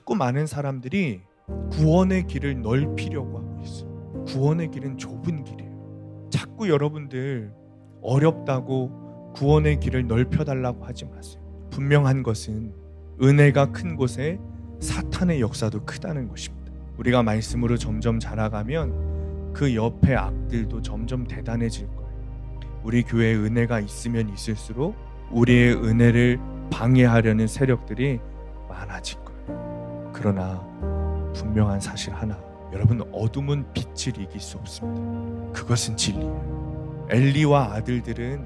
자꾸 많은 사람들이 구원의 길을 넓히려고 하고 있어요. 구원의 길은 좁은 길이에요. 자꾸 여러분들 어렵다고 구원의 길을 넓혀달라고 하지 마세요. 분명한 것은 은혜가 큰 곳에 사탄의 역사도 크다는 것입니다. 우리가 말씀으로 점점 자라가면 그 옆에 악들도 점점 대단해질 거예요. 우리 교회에 은혜가 있으면 있을수록 우리의 은혜를 방해하려는 세력들이 많아질 거예요. 그러나 분명한 사실 하나, 여러분, 어둠은 빛을 이길 수 없습니다. 그것은 진리예요. 엘리와 아들들은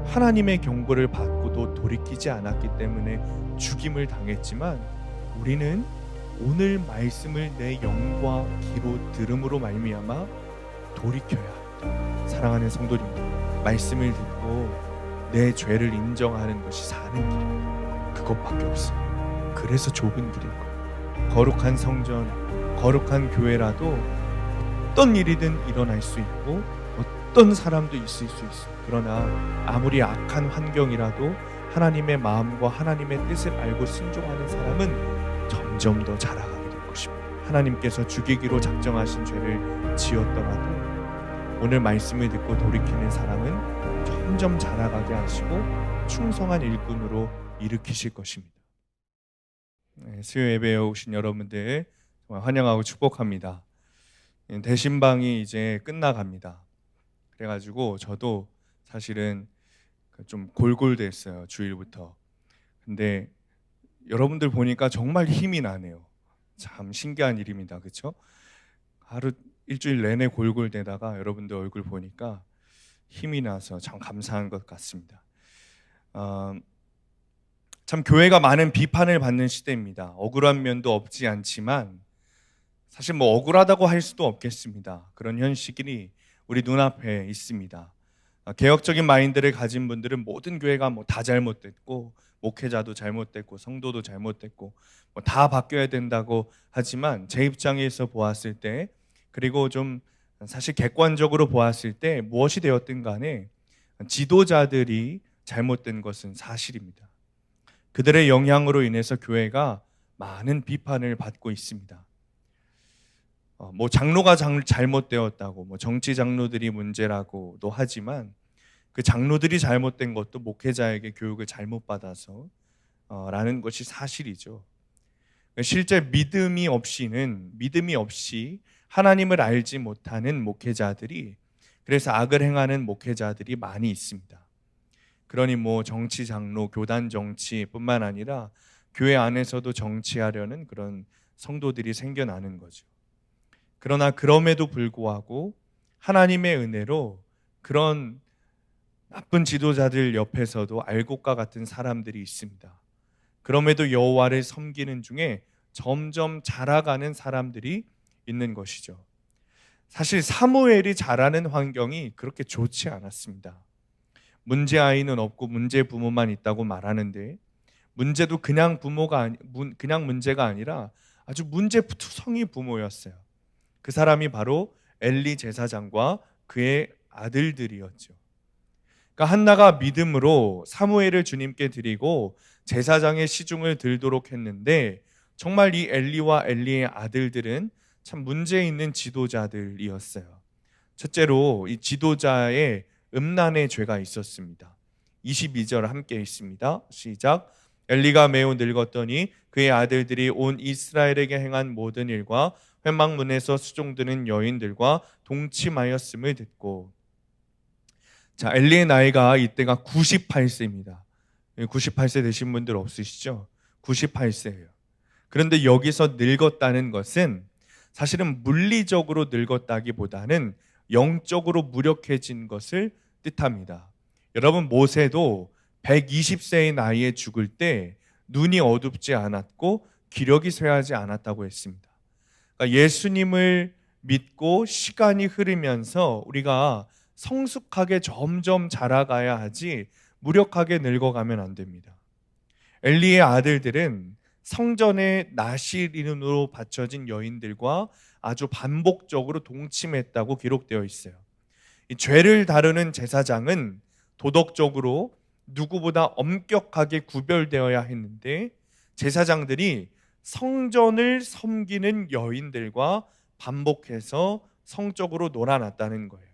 하나님의 경고를 받고도 돌이키지 않았기 때문에 죽임을 당했지만, 우리는 오늘 말씀을 내 영과 귀로 들음으로 말미암아 돌이켜야 합니다. 사랑하는 성도님들, 말씀을 듣고 내 죄를 인정하는 것이 사는 길이에요. 그것밖에 없어요. 그래서 좁은 길일 거예요. 거룩한 성전, 거룩한 교회라도 어떤 일이든 일어날 수 있고 어떤 사람도 있을 수 있어요. 그러나 아무리 악한 환경이라도 하나님의 마음과 하나님의 뜻을 알고 순종하는 사람은 점점 더 자라가게 될 것입니다. 하나님께서 죽이기로 작정하신 죄를 지었더라도 오늘 말씀을 듣고 돌이키는 사람은 점점 자라가게 하시고 충성한 일꾼으로 일으키실 것입니다. 수요 예배에 오신 여러분들 정말 환영하고 축복합니다. 대신방이 이제 끝나갑니다. 그래가지고 저도 사실은 좀 골골됐어요, 주일부터. 근데 여러분들 보니까 정말 힘이 나네요. 참 신기한 일입니다, 그렇죠? 하루 일주일 내내 골골대다가 여러분들 얼굴 보니까 힘이 나서 참 감사한 것 같습니다. 참 교회가 많은 비판을 받는 시대입니다. 억울한 면도 없지 않지만 사실 뭐 억울하다고 할 수도 없겠습니다. 그런 현실이 우리 눈앞에 있습니다. 개혁적인 마인드를 가진 분들은 모든 교회가 뭐 다 잘못됐고 목회자도 잘못됐고 성도도 잘못됐고 뭐 다 바뀌어야 된다고 하지만, 제 입장에서 보았을 때, 그리고 좀 사실 객관적으로 보았을 때 무엇이 되었든 간에 지도자들이 잘못된 것은 사실입니다. 그들의 영향으로 인해서 교회가 많은 비판을 받고 있습니다. 뭐 장로가 잘못되었다고, 뭐 정치 장로들이 문제라고도 하지만 그 장로들이 잘못된 것도 목회자에게 교육을 잘못 받아서 라는 것이 사실이죠. 실제 믿음이 없이 하나님을 알지 못하는 목회자들이, 그래서 악을 행하는 목회자들이 많이 있습니다. 그러니 뭐 정치 장로, 교단 정치뿐만 아니라 교회 안에서도 정치하려는 그런 성도들이 생겨나는 거죠. 그러나 그럼에도 불구하고 하나님의 은혜로 그런 나쁜 지도자들 옆에서도 알곡과 같은 사람들이 있습니다. 그럼에도 여호와를 섬기는 중에 점점 자라가는 사람들이 있는 것이죠. 사실 사무엘이 자라는 환경이 그렇게 좋지 않았습니다. 문제 아이는 없고 문제 부모만 있다고 말하는데, 문제도 그냥 문제가 아니라 아주 문제투성이 부모였어요. 그 사람이 바로 엘리 제사장과 그의 아들들이었죠. 그러니까 한나가 믿음으로 사무엘을 주님께 드리고 제사장의 시중을 들도록 했는데, 정말 이 엘리와 엘리의 아들들은 참 문제 있는 지도자들이었어요. 첫째로 이 지도자의 음란의 죄가 있었습니다. 22절 함께 있습니다. 시작. 엘리가 매우 늙었더니 그의 아들들이 온 이스라엘에게 행한 모든 일과 회막문에서 수종드는 여인들과 동침하였음을 듣고. 자, 엘리의 나이가 이때가 98세입니다. 98세 되신 분들 없으시죠? 98세예요. 그런데 여기서 늙었다는 것은 사실은 물리적으로 늙었다기보다는 영적으로 무력해진 것을 뜻합니다. 여러분, 모세도 120세의 나이에 죽을 때 눈이 어둡지 않았고 기력이 쇠하지 않았다고 했습니다. 그러니까 예수님을 믿고 시간이 흐르면서 우리가 성숙하게 점점 자라가야 하지 무력하게 늙어가면 안 됩니다. 엘리의 아들들은 성전의 나실인으로 바쳐진 여인들과 아주 반복적으로 동침했다고 기록되어 있어요. 이 죄를 다루는 제사장은 도덕적으로 누구보다 엄격하게 구별되어야 했는데, 제사장들이 성전을 섬기는 여인들과 반복해서 성적으로 놀아났다는 거예요.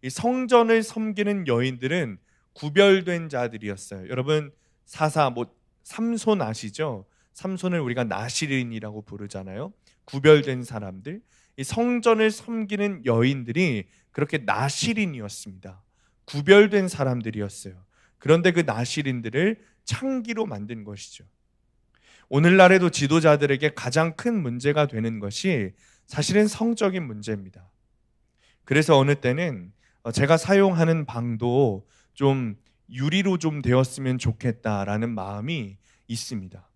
이 성전을 섬기는 여인들은 구별된 자들이었어요. 여러분 삼손 아시죠? 삼손을 우리가 나실인이라고 부르잖아요. 구별된 사람들. 이 성전을 섬기는 여인들이 그렇게 나실인이었습니다. 구별된 사람들이었어요. 그런데 그 나실인들을 창기로 만든 것이죠. 오늘날에도 지도자들에게 가장 큰 문제가 되는 것이 사실은 성적인 문제입니다. 그래서 어느 때는 제가 사용하는 방도 좀 유리로 좀 되었으면 좋겠다라는 마음이 있습니다.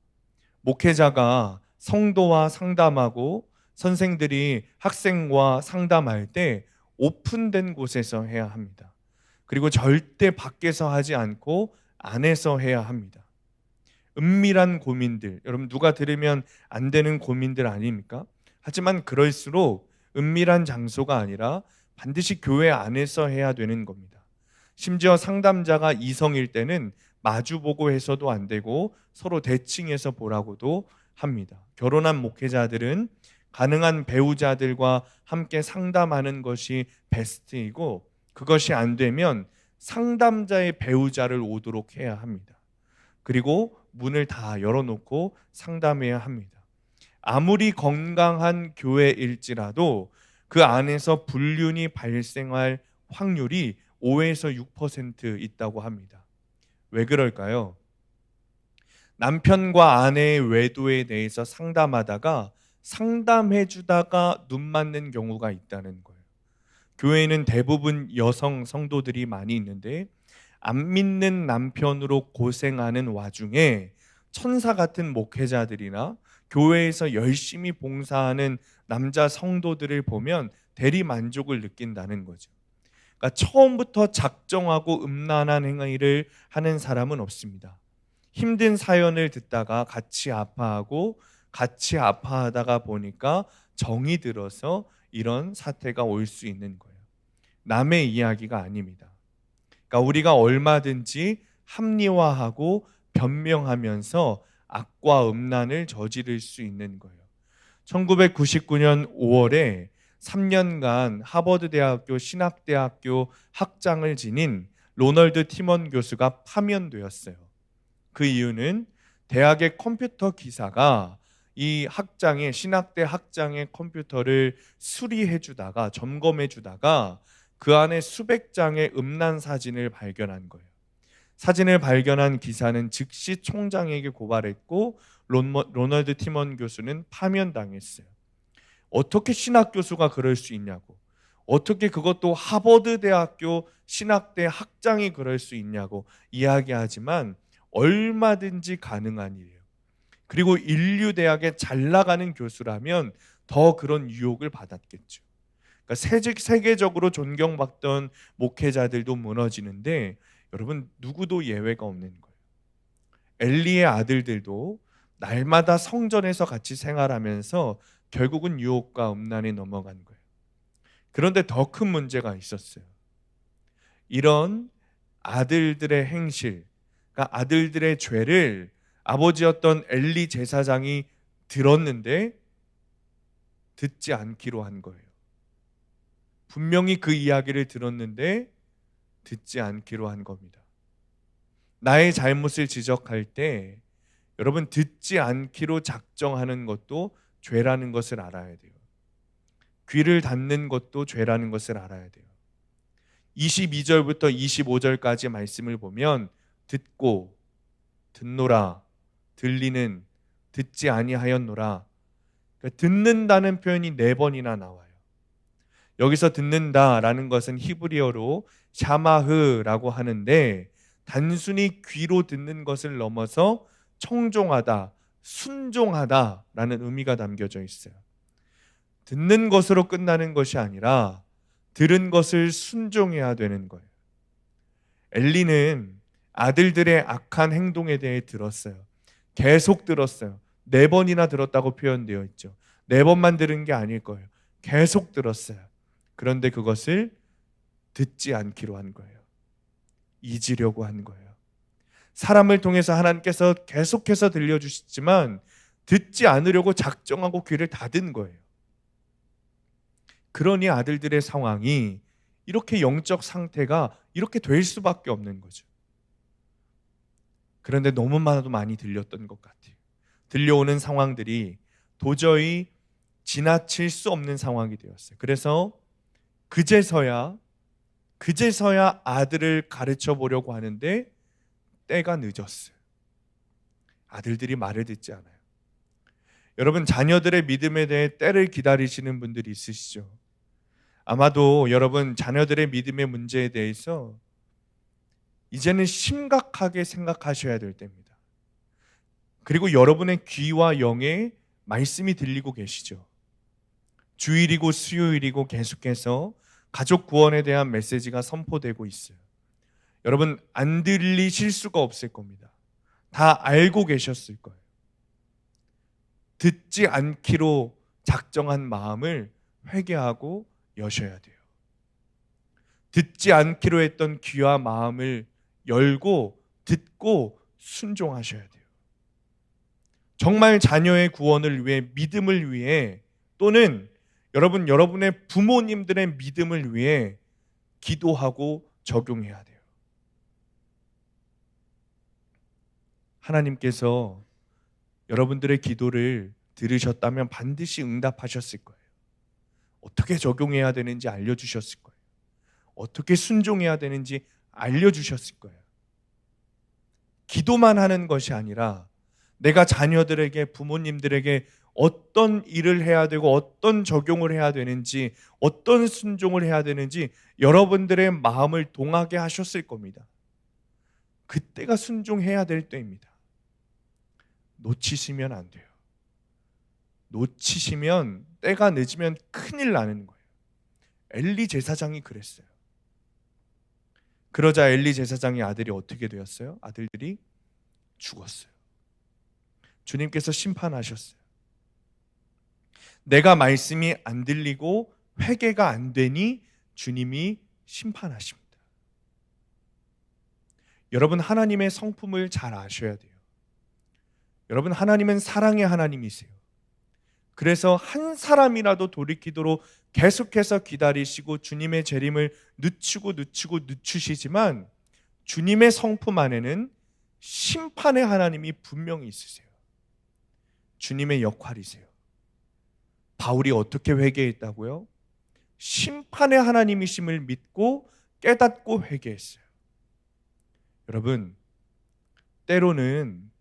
목회자가 성도와 상담하고 선생들이 학생과 상담할 때 오픈된 곳에서 해야 합니다. 그리고 절대 밖에서 하지 않고 안에서 해야 합니다. 은밀한 고민들, 여러분 누가 들으면 안 되는 고민들 아닙니까? 하지만 그럴수록 은밀한 장소가 아니라 반드시 교회 안에서 해야 되는 겁니다. 심지어 상담자가 이성일 때는 마주보고 해서도 안 되고 서로 대칭해서 보라고도 합니다. 결혼한 목회자들은 가능한 배우자들과 함께 상담하는 것이 베스트이고, 그것이 안 되면 상담자의 배우자를 오도록 해야 합니다. 그리고 문을 다 열어놓고 상담해야 합니다. 아무리 건강한 교회일지라도 그 안에서 불륜이 발생할 확률이 5에서 6% 있다고 합니다. 왜 그럴까요? 남편과 아내의 외도에 대해서 상담하다가 상담해주다가 눈 맞는 경우가 있다는 거예요. 교회에는 대부분 여성 성도들이 많이 있는데 안 믿는 남편으로 고생하는 와중에 천사 같은 목회자들이나 교회에서 열심히 봉사하는 남자 성도들을 보면 대리 만족을 느낀다는 거죠. 그러니까 처음부터 작정하고 음란한 행위를 하는 사람은 없습니다. 힘든 사연을 듣다가 같이 아파하고 같이 아파하다가 보니까 정이 들어서 이런 사태가 올 수 있는 거예요. 남의 이야기가 아닙니다. 그러니까 우리가 얼마든지 합리화하고 변명하면서 악과 음란을 저지를 수 있는 거예요. 1999년 5월에 3년간 하버드 대학교 신학대학교 학장을 지닌 로널드 티먼 교수가 파면되었어요. 그 이유는 대학의 컴퓨터 기사가 이 신학대 학장의 컴퓨터를 수리해 주다가 점검해 주다가 그 안에 수백 장의 음란 사진을 발견한 거예요. 사진을 발견한 기사는 즉시 총장에게 고발했고 로널드 티먼 교수는 파면당했어요. 어떻게 신학 교수가 그럴 수 있냐고, 어떻게 그것도 하버드 대학교 신학대 학장이 그럴 수 있냐고 이야기하지만 얼마든지 가능한 일이에요. 그리고 인류 대학에 잘 나가는 교수라면 더 그런 유혹을 받았겠죠. 그러니까 세계적으로 존경받던 목회자들도 무너지는데 여러분 누구도 예외가 없는 거예요. 엘리의 아들들도 날마다 성전에서 같이 생활하면서 결국은 유혹과 음란에 넘어간 거예요. 그런데 더 큰 문제가 있었어요. 이런 아들들의 행실, 그러니까 아들들의 죄를 아버지였던 엘리 제사장이 들었는데 듣지 않기로 한 거예요. 분명히 그 이야기를 들었는데 듣지 않기로 한 겁니다. 나의 잘못을 지적할 때 여러분 듣지 않기로 작정하는 것도 죄라는 것을 알아야 돼요. 귀를 닫는 것도 죄라는 것을 알아야 돼요. 22절부터 25절까지 말씀을 보면 듣고 듣노라, 들리는, 듣지 아니하였노라. 그러니까 듣는다는 표현이 4번이나 나와요. 여기서 듣는다라는 것은 히브리어로 샤마흐라고 하는데 단순히 귀로 듣는 것을 넘어서 청종하다, 순종하다라는 의미가 담겨져 있어요. 듣는 것으로 끝나는 것이 아니라 들은 것을 순종해야 되는 거예요. 엘리는 아들들의 악한 행동에 대해 들었어요. 계속 들었어요. 4번이나 들었다고 표현되어 있죠. 4번만 들은 게 아닐 거예요. 계속 들었어요. 그런데 그것을 듣지 않기로 한 거예요. 잊으려고 한 거예요. 사람을 통해서 하나님께서 계속해서 들려주시지만 듣지 않으려고 작정하고 귀를 닫은 거예요. 그러니 아들들의 상황이 이렇게 영적 상태가 이렇게 될 수밖에 없는 거죠. 그런데 너무나도 많이 들렸던 것 같아요. 들려오는 상황들이 도저히 지나칠 수 없는 상황이 되었어요. 그래서 그제서야 아들을 가르쳐 보려고 하는데 때가 늦었어요. 아들들이 말을 듣지 않아요. 여러분, 자녀들의 믿음에 대해 때를 기다리시는 분들이 있으시죠? 아마도 여러분 자녀들의 믿음의 문제에 대해서 이제는 심각하게 생각하셔야 될 때입니다. 그리고 여러분의 귀와 영에 말씀이 들리고 계시죠? 주일이고 수요일이고 계속해서 가족 구원에 대한 메시지가 선포되고 있어요. 여러분, 안 들리실 수가 없을 겁니다. 다 알고 계셨을 거예요. 듣지 않기로 작정한 마음을 회개하고 여셔야 돼요. 듣지 않기로 했던 귀와 마음을 열고 듣고 순종하셔야 돼요. 정말 자녀의 구원을 위해, 믿음을 위해, 또는 여러분의 부모님들의 믿음을 위해 기도하고 적용해야 돼요. 하나님께서 여러분들의 기도를 들으셨다면 반드시 응답하셨을 거예요. 어떻게 적용해야 되는지 알려주셨을 거예요. 어떻게 순종해야 되는지 알려주셨을 거예요. 기도만 하는 것이 아니라 내가 자녀들에게, 부모님들에게 어떤 일을 해야 되고 어떤 적용을 해야 되는지, 어떤 순종을 해야 되는지 여러분들의 마음을 동하게 하셨을 겁니다. 그때가 순종해야 될 때입니다. 놓치시면 안 돼요. 놓치시면, 때가 늦으면 큰일 나는 거예요. 엘리 제사장이 그랬어요. 그러자 엘리 제사장의 아들이 어떻게 되었어요? 아들들이 죽었어요. 주님께서 심판하셨어요. 내가 말씀이 안 들리고 회개가 안 되니 주님이 심판하십니다. 여러분, 하나님의 성품을 잘 아셔야 돼요. 여러분, 하나님은 사랑의 하나님이세요. 그래서 한 사람이라도 돌이키도록 계속해서 기다리시고 주님의 재림을 늦추시지만 주님의 성품 안에는 심판의 하나님이 분명히 있으세요. 주님의 역할이세요. 바울이 어떻게 회개했다고요? 심판의 하나님이심을 믿고 깨닫고 회개했어요. 여러분, 때로는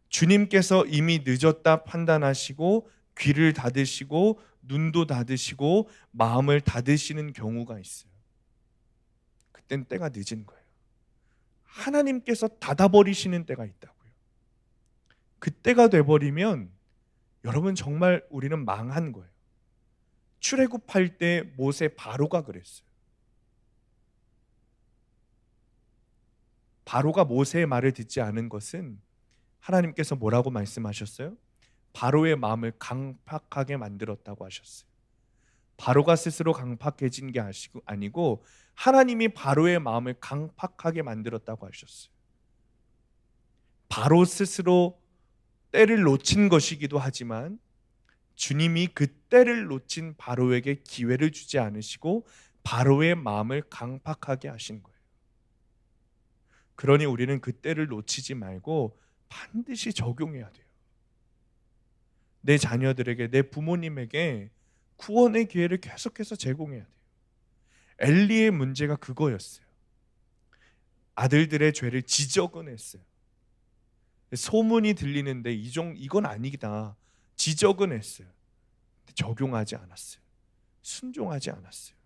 주님께서 이미 늦었다 판단하시고 귀를 닫으시고 눈도 닫으시고 마음을 닫으시는 경우가 있어요. 그땐 때가 늦은 거예요. 하나님께서 닫아버리시는 때가 있다고요. 그때가 돼버리면 여러분, 정말 우리는 망한 거예요. 출애굽할 때 모세 바로가 그랬어요. 바로가 모세의 말을 듣지 않은 것은 하나님께서 뭐라고 말씀하셨어요? 바로의 마음을 강팍하게 만들었다고 하셨어요. 바로가 스스로 강팍해진 게 아니고 하나님이 바로의 마음을 강팍하게 만들었다고 하셨어요. 바로 스스로 때를 놓친 것이기도 하지만 주님이 그 때를 놓친 바로에게 기회를 주지 않으시고 바로의 마음을 강팍하게 하신 거예요. 그러니 우리는 그 때를 놓치지 말고 반드시 적용해야 돼요. 내 자녀들에게, 내 부모님에게 구원의 기회를 계속해서 제공해야 돼요. 엘리의 문제가 그거였어요. 아들들의 죄를 지적은 했어요. 소문이 들리는데 이건 아니다. 지적은 했어요. 적용하지 않았어요. 순종하지 않았어요.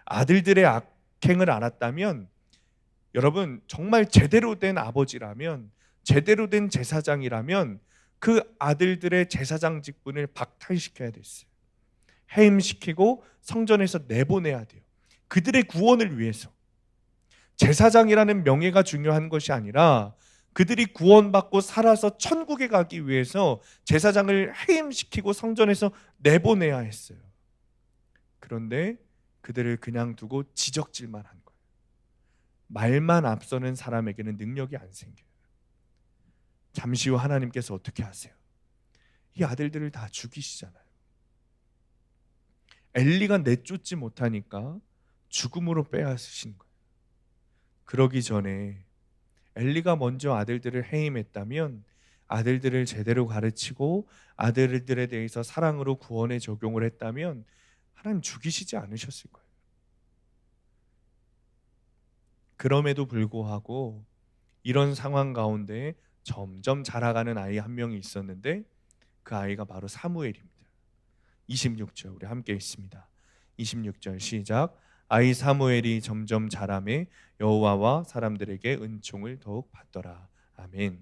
아들들의 악행을 알았다면, 여러분, 정말 제대로 된 아버지라면, 제대로 된 제사장이라면 그 아들들의 제사장 직분을 박탈시켜야 됐어요. 해임시키고 성전에서 내보내야 돼요. 그들의 구원을 위해서. 제사장이라는 명예가 중요한 것이 아니라 그들이 구원받고 살아서 천국에 가기 위해서 제사장을 해임시키고 성전에서 내보내야 했어요. 그런데 그들을 그냥 두고 지적질만 한 거예요. 말만 앞서는 사람에게는 능력이 안 생겨요. 잠시 후 하나님께서 어떻게 하세요? 이 아들들을 다 죽이시잖아요. 엘리가 내쫓지 못하니까 죽음으로 빼앗으신 거예요. 그러기 전에 엘리가 먼저 아들들을 해임했다면, 아들들을 제대로 가르치고 아들들에 대해서 사랑으로 구원에 적용을 했다면 하나님 죽이시지 않으셨을 거예요. 그럼에도 불구하고 이런 상황 가운데 점점 자라가는 아이 한 명이 있었는데, 그 아이가 바로 사무엘입니다. 26절 우리 함께 읽습니다. 26절 시작. 아이 사무엘이 점점 자라매 여호와와 사람들에게 은총을 더욱 받더라. 아멘.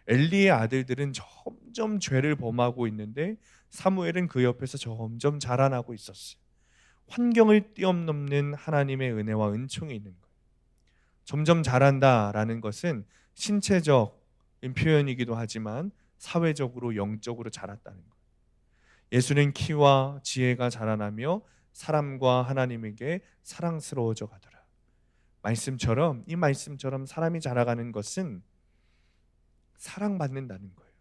엘리의 아들들은 점점 죄를 범하고 있는데 사무엘은 그 옆에서 점점 자라나고 있었어요. 환경을 뛰어넘는 하나님의 은혜와 은총이 있는 거예요. 점점 자란다라는 것은 신체적인 표현이기도 하지만 사회적으로 영적으로 자랐다는 거예요. 예수는 키와 지혜가 자라나며 사람과 하나님에게 사랑스러워져 가더라. 이 말씀처럼 사람이 자라가는 것은 사랑받는다는 거예요.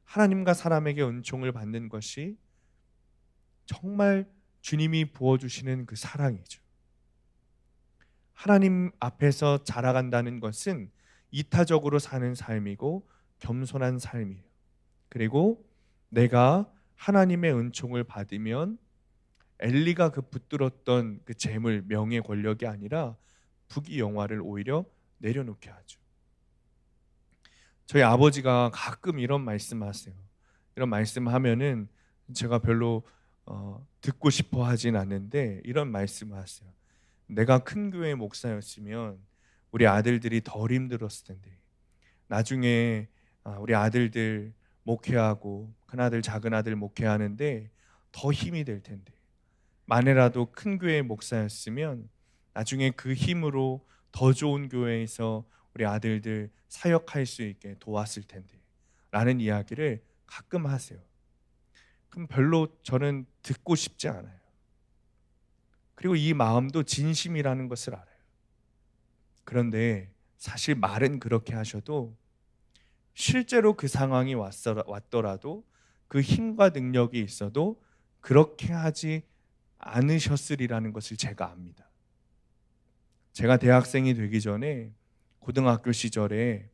하나님과 사람에게 은총을 받는 것이 정말 주님이 부어주시는 그 사랑이죠. 하나님 앞에서 자라간다는 것은 이타적으로 사는 삶이고 겸손한 삶이에요. 그리고 내가 하나님의 은총을 받으면 엘리가 그 붙들었던 그 재물, 명예, 권력이 아니라 부귀 영화를 오히려 내려놓게 하죠. 저희 아버지가 가끔 이런 말씀하세요. 이런 말씀하면은 제가 별로 듣고 싶어 하진 않는데 이런 말씀하세요. 내가 큰 교회 목사였으면 우리 아들들이 덜 힘들었을 텐데, 나중에 우리 아들들 목회하고 큰아들 작은아들 목회하는데 더 힘이 될 텐데, 만에라도 큰 교회 목사였으면 나중에 그 힘으로 더 좋은 교회에서 우리 아들들 사역할 수 있게 도왔을 텐데 라는 이야기를 가끔 하세요. 그럼 별로 저는 듣고 싶지 않아요. 그리고 이 마음도 진심이라는 것을 알아요. 그런데 사실 말은 그렇게 하셔도 실제로 그 상황이 왔더라도 그 힘과 능력이 있어도 그렇게 하지 않으셨으리라는 것을 제가 압니다. 제가 대학생이 되기 전에 고등학교 시절에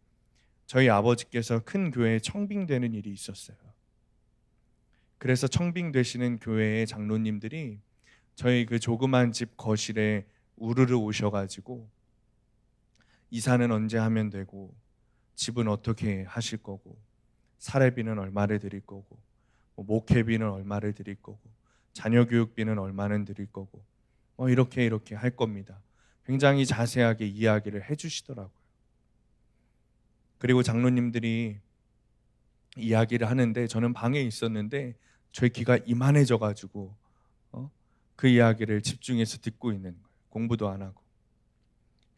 저희 아버지께서 큰 교회에 청빙되는 일이 있었어요. 그래서 청빙되시는 교회의 장로님들이 저희 그 조그만 집 거실에 우르르 오셔가지고 이사는 언제 하면 되고, 집은 어떻게 하실 거고, 사례비는 얼마를 드릴 거고, 목회비는 얼마를 드릴 거고, 자녀 교육비는 얼마는 드릴 거고, 이렇게 할 겁니다. 굉장히 자세하게 이야기를 해주시더라고요. 그리고 장로님들이 이야기를 하는데 저는 방에 있었는데 저의 귀가 이만해져가지고 그 이야기를 집중해서 듣고 있는 거예요. 공부도 안 하고.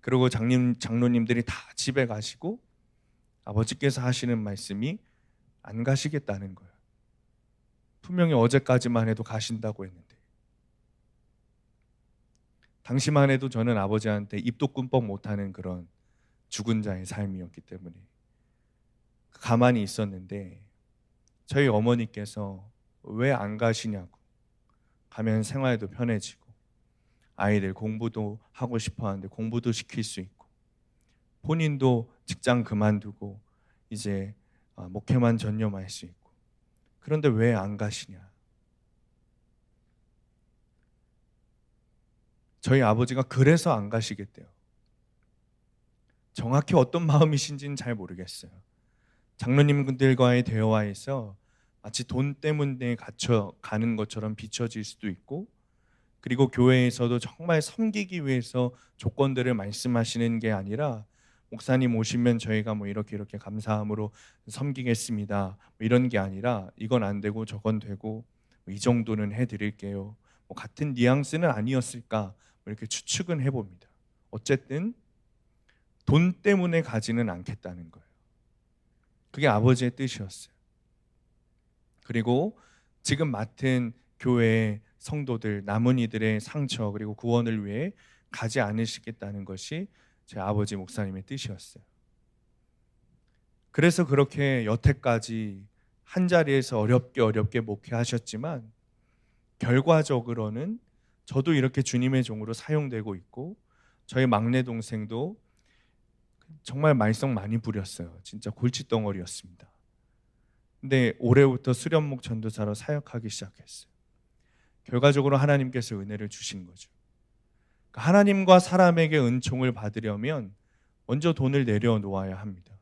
그리고 장로님들이 다 집에 가시고 아버지께서 하시는 말씀이 안 가시겠다는 거예요. 분명히 어제까지만 해도 가신다고 했는데. 당시만 해도 저는 아버지한테 입도 끔뻑 못하는 그런 죽은 자의 삶이었기 때문에 가만히 있었는데, 저희 어머니께서 왜 안 가시냐고, 가면 생활도 편해지고 아이들 공부도 하고 싶어 하는데 공부도 시킬 수 있고, 본인도 직장 그만두고 이제 목회만 전념할 수 있고, 그런데 왜 안 가시냐. 저희 아버지가 그래서 안 가시겠대요. 정확히 어떤 마음이신지는 잘 모르겠어요. 장로님들과의 대화에서 마치 돈 때문에 갇혀 가는 것처럼 비춰질 수도 있고, 그리고 교회에서도 정말 섬기기 위해서 조건들을 말씀하시는 게 아니라, 목사님 오시면 저희가 이렇게 감사함으로 섬기겠습니다, 이런 게 아니라 이건 안 되고 저건 되고 이 정도는 해드릴게요, 같은 뉘앙스는 아니었을까 이렇게 추측은 해봅니다. 어쨌든 돈 때문에 가지는 않겠다는 거예요. 그게 아버지의 뜻이었어요. 그리고 지금 맡은 교회의 성도들, 남은 이들의 상처 그리고 구원을 위해 가지 않으시겠다는 것이 제 아버지 목사님의 뜻이었어요. 그래서 그렇게 여태까지 한자리에서 어렵게 목회하셨지만 결과적으로는 저도 이렇게 주님의 종으로 사용되고 있고 저희 막내 동생도 정말 말썽 많이 부렸어요. 진짜 골칫덩어리였습니다. 근데 올해부터 수련목 전도사로 사역하기 시작했어요. 결과적으로 하나님께서 은혜를 주신 거죠. 하나님과 사람에게 은총을 받으려면 먼저 돈을 내려놓아야 합니다.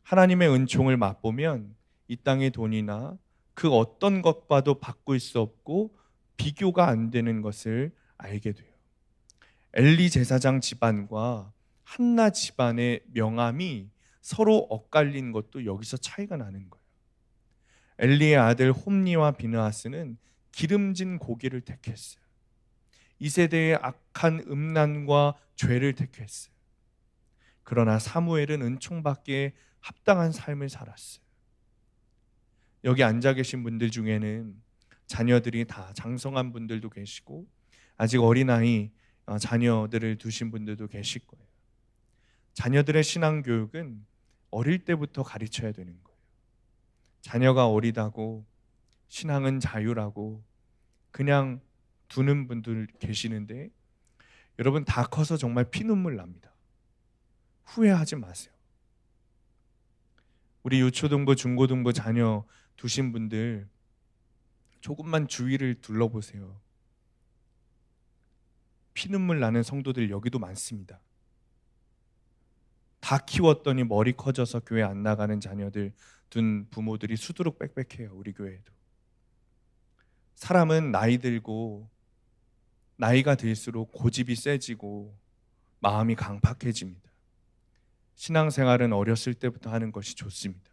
하나님의 은총을 맛보면 이 땅의 돈이나 그 어떤 것과도 바꿀 수 없고 비교가 안 되는 것을 알게 돼요. 엘리 제사장 집안과 한나 집안의 명함이 서로 엇갈린 것도 여기서 차이가 나는 거예요. 엘리의 아들 홈니와 비느하스는 기름진 고기를 택했어요. 이 세대의 악한 음란과 죄를 택했어요. 그러나 사무엘은 은총받기에 합당한 삶을 살았어요. 여기 앉아 계신 분들 중에는 자녀들이 다 장성한 분들도 계시고 아직 어린아이 자녀들을 두신 분들도 계실 거예요. 자녀들의 신앙교육은 어릴 때부터 가르쳐야 되는 거예요. 자녀가 어리다고 신앙은 자유라고 그냥 두는 분들 계시는데 여러분 다 커서 정말 피눈물 납니다. 후회하지 마세요. 우리 유초등부, 중고등부 자녀 두신 분들 조금만 주위를 둘러보세요. 피눈물 나는 성도들 여기도 많습니다. 다 키웠더니 머리 커져서 교회 안 나가는 자녀들 둔 부모들이 수두룩 빽빽해요. 우리 교회에도. 사람은 나이 들고 나이가 들수록 고집이 세지고 마음이 강팍해집니다. 신앙생활은 어렸을 때부터 하는 것이 좋습니다.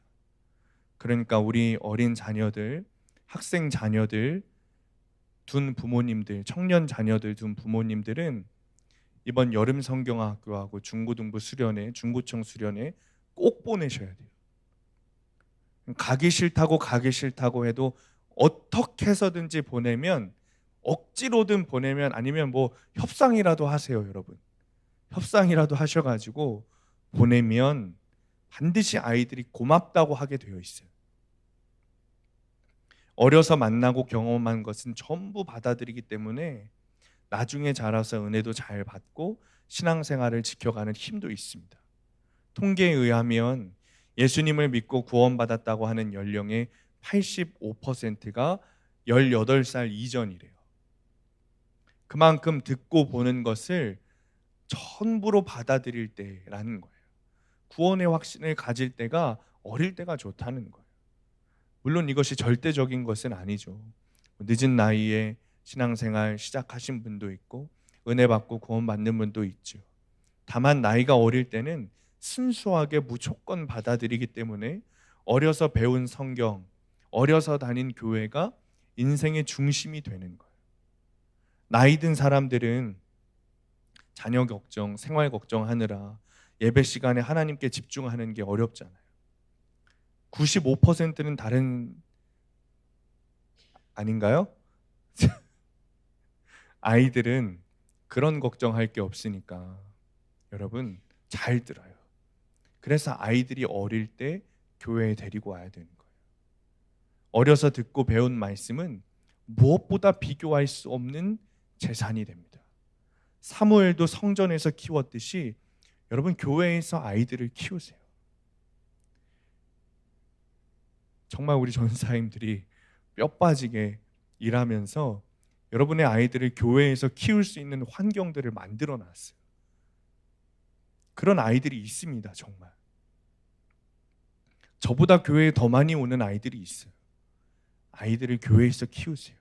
그러니까 우리 어린 자녀들, 학생 자녀들 둔 부모님들, 청년 자녀들 둔 부모님들은 이번 여름 성경학교하고 중고등부 수련회, 중고청 수련회 꼭 보내셔야 돼요. 가기 싫다고 해도 어떻게 해서든지 보내면 억지로든 보내면 아니면 뭐 협상이라도 하세요, 여러분. 협상이라도 하셔가지고 보내면 반드시 아이들이 고맙다고 하게 되어 있어요. 어려서 만나고 경험한 것은 전부 받아들이기 때문에 나중에 자라서 은혜도 잘 받고 신앙생활을 지켜가는 힘도 있습니다. 통계에 의하면 예수님을 믿고 구원받았다고 하는 연령의 85%가 18살 이전이래요. 그만큼 듣고 보는 것을 전부로 받아들일 때라는 거예요. 구원의 확신을 가질 때가 어릴 때가 좋다는 거예요. 물론 이것이 절대적인 것은 아니죠. 늦은 나이에 신앙생활 시작하신 분도 있고 은혜 받고 구원받는 분도 있죠. 다만 나이가 어릴 때는 순수하게 무조건 받아들이기 때문에 어려서 배운 성경, 어려서 다닌 교회가 인생의 중심이 되는 거예요. 나이 든 사람들은 자녀 걱정, 생활 걱정하느라 예배 시간에 하나님께 집중하는 게 어렵잖아요. 95%는 다른 아닌가요? 아이들은 그런 걱정할 게 없으니까 여러분 잘 들어요. 그래서 아이들이 어릴 때 교회에 데리고 와야 되는 거예요. 어려서 듣고 배운 말씀은 무엇보다 비교할 수 없는 재산이 됩니다. 사무엘도 성전에서 키웠듯이 여러분 교회에서 아이들을 키우세요. 정말 우리 전사님들이 뼈 빠지게 일하면서 여러분의 아이들을 교회에서 키울 수 있는 환경들을 만들어 놨어요. 그런 아이들이 있습니다. 정말. 저보다 교회에 더 많이 오는 아이들이 있어요. 아이들을 교회에서 키우세요.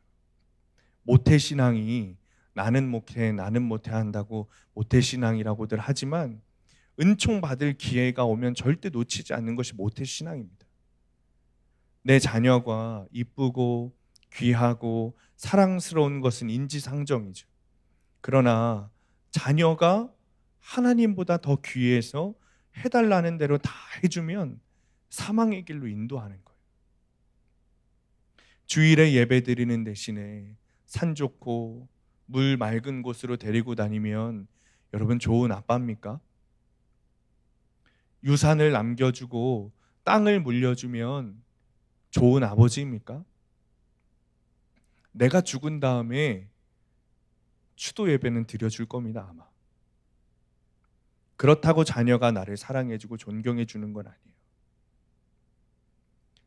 모태신앙이 나는 모태 한다고 모태신앙이라고들 하지만 은총 받을 기회가 오면 절대 놓치지 않는 것이 모태신앙입니다. 내 자녀가 이쁘고 귀하고 사랑스러운 것은 인지상정이죠. 그러나 자녀가 하나님보다 더 귀해서 해달라는 대로 다 해주면 사망의 길로 인도하는 거예요. 주일에 예배 드리는 대신에 산 좋고 물 맑은 곳으로 데리고 다니면 여러분 좋은 아빠입니까? 유산을 남겨주고 땅을 물려주면 좋은 아버지입니까? 내가 죽은 다음에 추도 예배는 드려줄 겁니다, 아마. 그렇다고 자녀가 나를 사랑해주고 존경해주는 건 아니에요.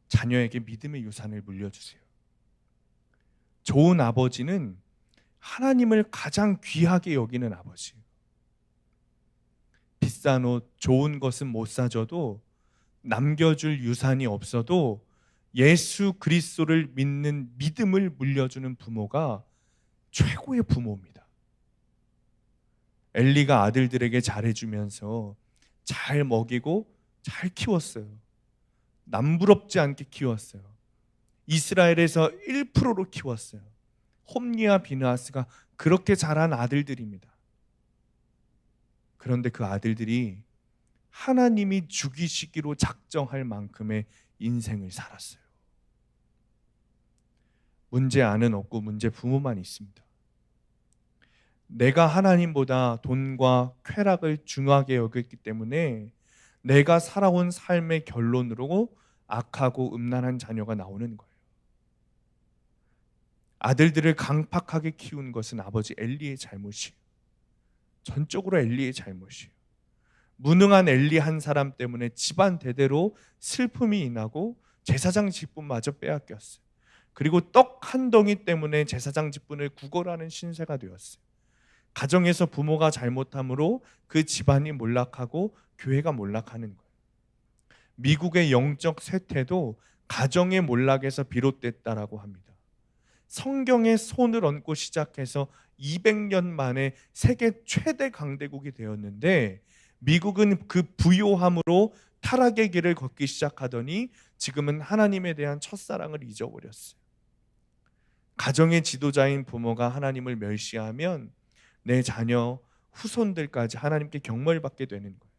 자녀에게 믿음의 유산을 물려주세요. 좋은 아버지는 하나님을 가장 귀하게 여기는 아버지예요. 비싼 옷, 좋은 것은 못 사줘도, 남겨줄 유산이 없어도 예수 그리스도를 믿는 믿음을 물려주는 부모가 최고의 부모입니다. 엘리가 아들들에게 잘해주면서 잘 먹이고 잘 키웠어요. 남부럽지 않게 키웠어요. 이스라엘에서 1%로 키웠어요. 홈리와 비느하스가 그렇게 자란 아들들입니다. 그런데 그 아들들이 하나님이 죽이시기로 작정할 만큼의 인생을 살았어요. 문제 아는 없고 문제 부모만 있습니다. 내가 하나님보다 돈과 쾌락을 중하게 여겼기 때문에 내가 살아온 삶의 결론으로 악하고 음란한 자녀가 나오는 거예요. 아들들을 강팍하게 키운 것은 아버지 엘리의 잘못이에요. 전적으로 엘리의 잘못이에요. 무능한 엘리 한 사람 때문에 집안 대대로 슬픔이 인하고 제사장 직분마저 빼앗겼어요. 그리고 떡 한 덩이 때문에 제사장 직분을 구걸하는 신세가 되었어요. 가정에서 부모가 잘못함으로 그 집안이 몰락하고 교회가 몰락하는 거예요. 미국의 영적 쇠퇴도 가정의 몰락에서 비롯됐다라고 합니다. 성경에 손을 얹고 시작해서 200년 만에 세계 최대 강대국이 되었는데 미국은 그 부요함으로 타락의 길을 걷기 시작하더니 지금은 하나님에 대한 첫사랑을 잊어버렸어요. 가정의 지도자인 부모가 하나님을 멸시하면 내 자녀, 후손들까지 하나님께 경멸받게 되는 거예요.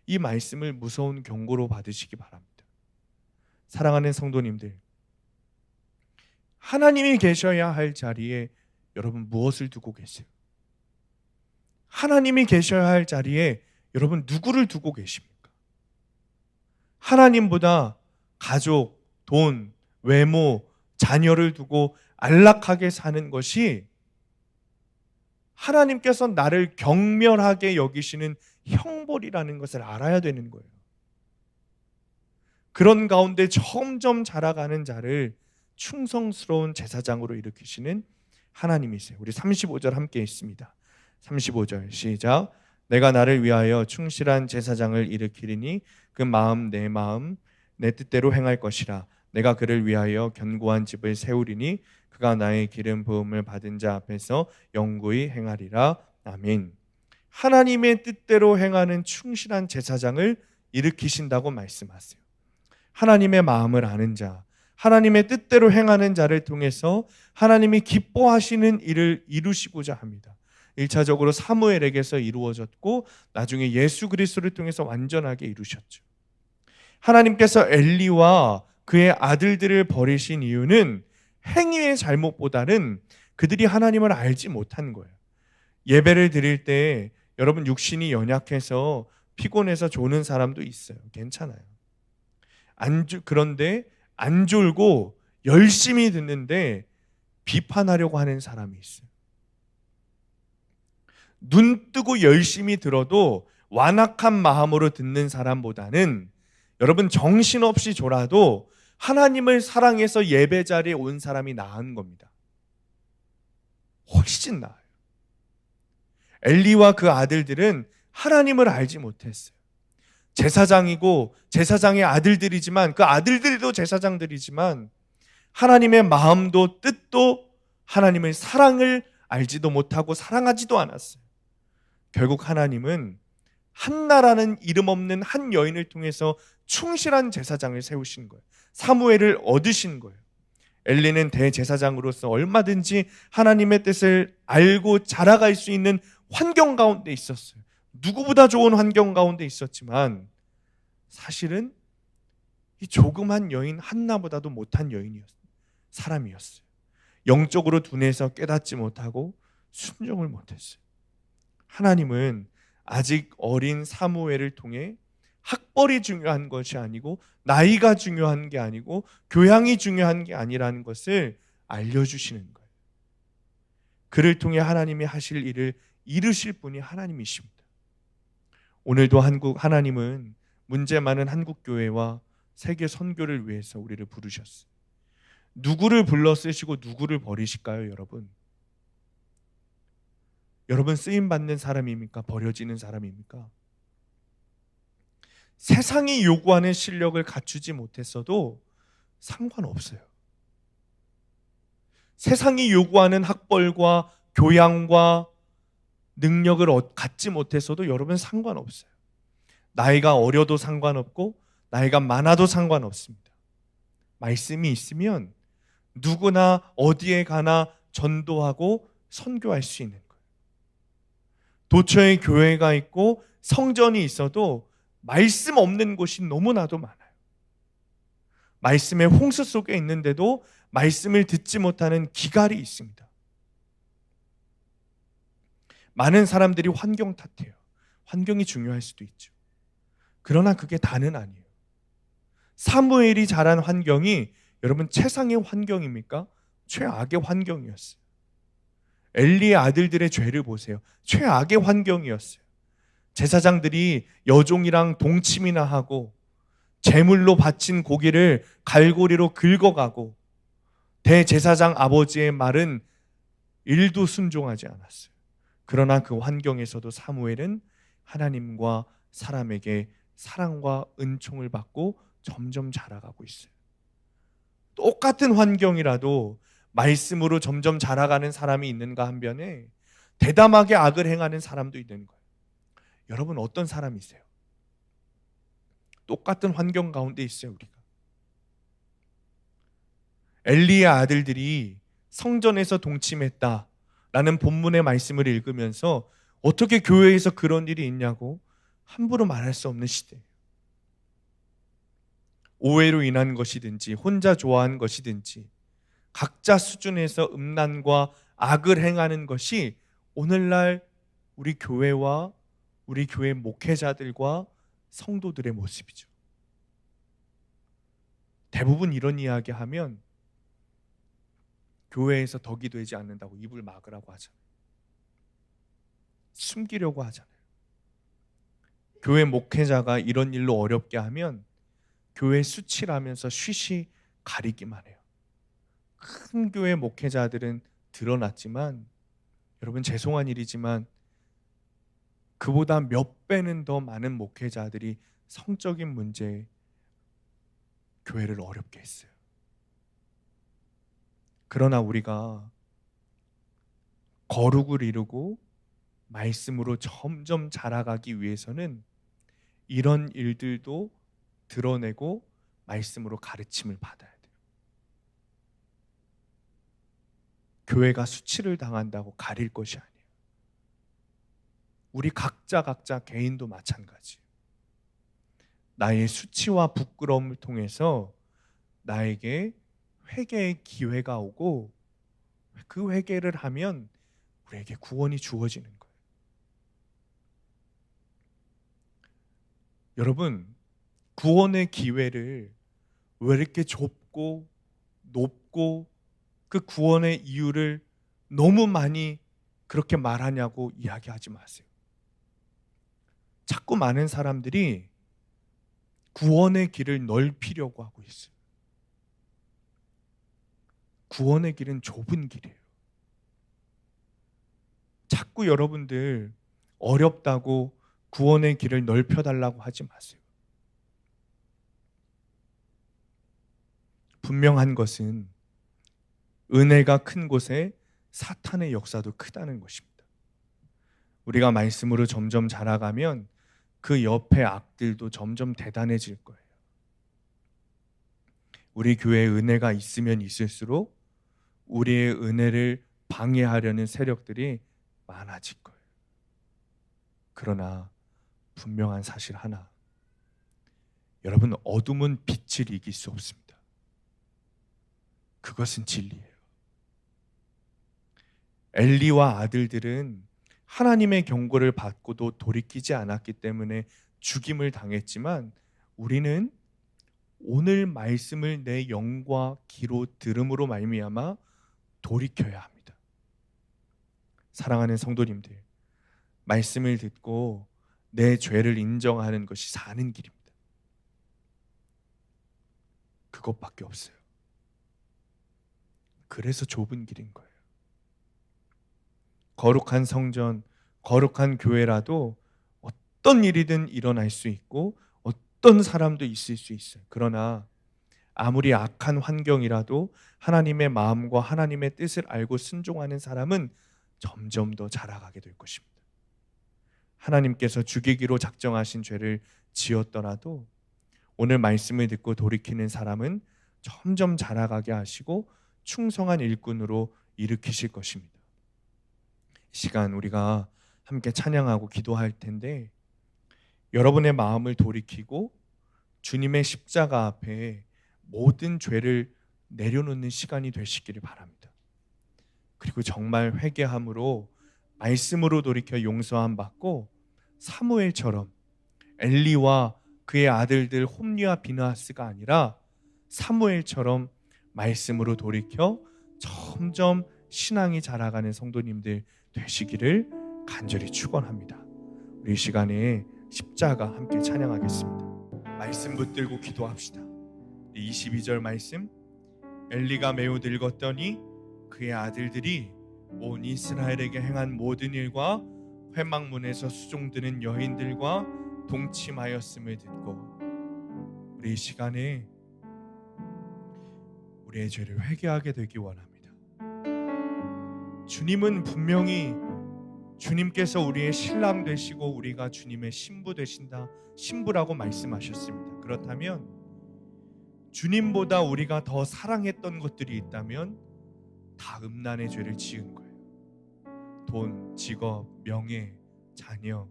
이 말씀을 무서운 경고로 받으시기 바랍니다. 사랑하는 성도님들, 하나님이 계셔야 할 자리에 여러분 무엇을 두고 계세요? 하나님이 계셔야 할 자리에 여러분 누구를 두고 계십니까? 하나님보다 가족, 돈, 외모, 자녀를 두고 안락하게 사는 것이 하나님께서 나를 경멸하게 여기시는 형벌이라는 것을 알아야 되는 거예요. 그런 가운데 점점 자라가는 자를 충성스러운 제사장으로 일으키시는 하나님이세요. 우리 35절 함께 있습니다. 35절 시작. 내가 나를 위하여 충실한 제사장을 일으키리니 그 마음 내 뜻대로 행할 것이라. 내가 그를 위하여 견고한 집을 세우리니 그가 나의 기름 부음을 받은 자 앞에서 영구히 행하리라. 아멘. 하나님의 뜻대로 행하는 충실한 제사장을 일으키신다고 말씀하세요. 하나님의 마음을 아는 자, 하나님의 뜻대로 행하는 자를 통해서 하나님이 기뻐하시는 일을 이루시고자 합니다. 1차적으로 사무엘에게서 이루어졌고 나중에 예수 그리스도를 통해서 완전하게 이루셨죠. 하나님께서 엘리와 그의 아들들을 버리신 이유는 행위의 잘못보다는 그들이 하나님을 알지 못한 거예요. 예배를 드릴 때 여러분 육신이 연약해서 피곤해서 조는 사람도 있어요. 괜찮아요. 그런데 안 졸고 열심히 듣는데 비판하려고 하는 사람이 있어요. 눈 뜨고 열심히 들어도 완악한 마음으로 듣는 사람보다는 여러분 정신없이 졸아도 하나님을 사랑해서 예배 자리에 온 사람이 나은 겁니다. 훨씬 나아요. 엘리와 그 아들들은 하나님을 알지 못했어요. 제사장이고 제사장의 아들들이지만 그 아들들도 제사장들이지만 하나님의 마음도 뜻도 하나님의 사랑을 알지도 못하고 사랑하지도 않았어요. 결국 하나님은 한나라는 이름 없는 한 여인을 통해서 충실한 제사장을 세우신 거예요. 사무엘을 얻으신 거예요. 엘리는 대제사장으로서 얼마든지 하나님의 뜻을 알고 자라갈 수 있는 환경 가운데 있었어요. 누구보다 좋은 환경 가운데 있었지만 사실은 이 조그만 여인 한나보다도 못한 사람이었어요. 영적으로 둔해서 깨닫지 못하고 순종을 못했어요. 하나님은 아직 어린 사무엘을 통해 학벌이 중요한 것이 아니고 나이가 중요한 게 아니고 교양이 중요한 게 아니라는 것을 알려주시는 거예요. 그를 통해 하나님이 하실 일을 이루실 분이 하나님이십니다. 오늘도 하나님은 문제 많은 한국 교회와 세계 선교를 위해서 우리를 부르셨어요. 누구를 불러 쓰시고 누구를 버리실까요, 여러분? 여러분 쓰임 받는 사람입니까? 버려지는 사람입니까? 세상이 요구하는 실력을 갖추지 못했어도 상관없어요. 세상이 요구하는 학벌과 교양과 능력을 갖지 못했어도 여러분 상관없어요. 나이가 어려도 상관없고 나이가 많아도 상관없습니다. 말씀이 있으면 누구나 어디에 가나 전도하고 선교할 수 있는 거예요. 도처에 교회가 있고 성전이 있어도 말씀 없는 곳이 너무나도 많아요. 말씀의 홍수 속에 있는데도 말씀을 듣지 못하는 기갈이 있습니다. 많은 사람들이 환경 탓해요. 환경이 중요할 수도 있죠. 그러나 그게 다는 아니에요. 사무엘이 자란 환경이 여러분 최상의 환경입니까? 최악의 환경이었어요. 엘리의 아들들의 죄를 보세요. 최악의 환경이었어요. 제사장들이 여종이랑 동침이나 하고 제물로 바친 고기를 갈고리로 긁어가고 대제사장 아버지의 말은 일도 순종하지 않았어요. 그러나 그 환경에서도 사무엘은 하나님과 사람에게 사랑과 은총을 받고 점점 자라가고 있어요. 똑같은 환경이라도 말씀으로 점점 자라가는 사람이 있는가 한 변에 대담하게 악을 행하는 사람도 있는 거예요. 여러분 어떤 사람이세요? 똑같은 환경 가운데 있어요, 우리가. 엘리의 아들들이 성전에서 동침했다라는 본문의 말씀을 읽으면서 어떻게 교회에서 그런 일이 있냐고 함부로 말할 수 없는 시대예요. 오해로 인한 것이든지 혼자 좋아한 것이든지 각자 수준에서 음란과 악을 행하는 것이 오늘날 우리 교회와 우리 교회 목회자들과 성도들의 모습이죠. 대부분 이런 이야기 하면 교회에서 덕이 되지 않는다고 입을 막으라고 하잖아요. 숨기려고 하잖아요. 교회 목회자가 이런 일로 어렵게 하면 교회 수치라면서 쉬쉬 가리기만 해요. 큰 교회 목회자들은 드러났지만 여러분 죄송한 일이지만 그보다 몇 배는 더 많은 목회자들이 성적인 문제에 교회를 어렵게 했어요. 그러나 우리가 거룩을 이루고 말씀으로 점점 자라가기 위해서는 이런 일들도 드러내고 말씀으로 가르침을 받아야 돼요. 교회가 수치를 당한다고 가릴 것이 아니에요. 우리 각자 개인도 마찬가지예요. 나의 수치와 부끄러움을 통해서 나에게 회개의 기회가 오고 그 회개를 하면 우리에게 구원이 주어지는 거예요. 여러분, 구원의 기회를 왜 이렇게 좁고 높고 그 구원의 이유를 너무 많이 그렇게 말하냐고 이야기하지 마세요. 자꾸 많은 사람들이 구원의 길을 넓히려고 하고 있어요. 구원의 길은 좁은 길이에요. 자꾸 여러분들 어렵다고 구원의 길을 넓혀달라고 하지 마세요. 분명한 것은 은혜가 큰 곳에 사탄의 역사도 크다는 것입니다. 우리가 말씀으로 점점 자라가면 그 옆에 악들도 점점 대단해질 거예요. 우리 교회에 은혜가 있으면 있을수록 우리의 은혜를 방해하려는 세력들이 많아질 거예요. 그러나 분명한 사실 하나, 여러분 어둠은 빛을 이길 수 없습니다. 그것은 진리예요. 엘리와 아들들은 하나님의 경고를 받고도 돌이키지 않았기 때문에 죽임을 당했지만 우리는 오늘 말씀을 내 영과 귀로 들음으로 말미암아 돌이켜야 합니다. 사랑하는 성도님들, 말씀을 듣고 내 죄를 인정하는 것이 사는 길입니다. 그것밖에 없어요. 그래서 좁은 길인 거예요. 거룩한 성전, 거룩한 교회라도 어떤 일이든 일어날 수 있고 어떤 사람도 있을 수 있어요. 그러나 아무리 악한 환경이라도 하나님의 마음과 하나님의 뜻을 알고 순종하는 사람은 점점 더 자라가게 될 것입니다. 하나님께서 죽이기로 작정하신 죄를 지었더라도 오늘 말씀을 듣고 돌이키는 사람은 점점 자라가게 하시고 충성한 일꾼으로 일으키실 것입니다. 이 시간 우리가 함께 찬양하고 기도할 텐데 여러분의 마음을 돌이키고 주님의 십자가 앞에 모든 죄를 내려놓는 시간이 되시기를 바랍니다. 그리고 정말 회개함으로 말씀으로 돌이켜 용서함 받고 사무엘처럼 엘리와 그의 아들들 홈리와 비느하스가 아니라 사무엘처럼 말씀으로 돌이켜 점점 신앙이 자라가는 성도님들 되시기를 간절히 축원합니다. 우리 이 시간에 십자가 함께 찬양하겠습니다. 말씀 붙들고 기도합시다. 22절 말씀, 엘리가 매우 늙었더니 그의 아들들이 온 이스라엘에게 행한 모든 일과 회막문에서 수종드는 여인들과 동침하였음을 듣고 우리 이 시간에 우리의 죄를 회개하게 되기 원합니다. 주님은 분명히 주님께서 우리의 신랑 되시고 우리가 주님의 신부 되신다, 신부라고 말씀하셨습니다. 그렇다면 주님보다 우리가 더 사랑했던 것들이 있다면 다 음란의 죄를 지은 거예요. 돈, 직업, 명예, 자녀,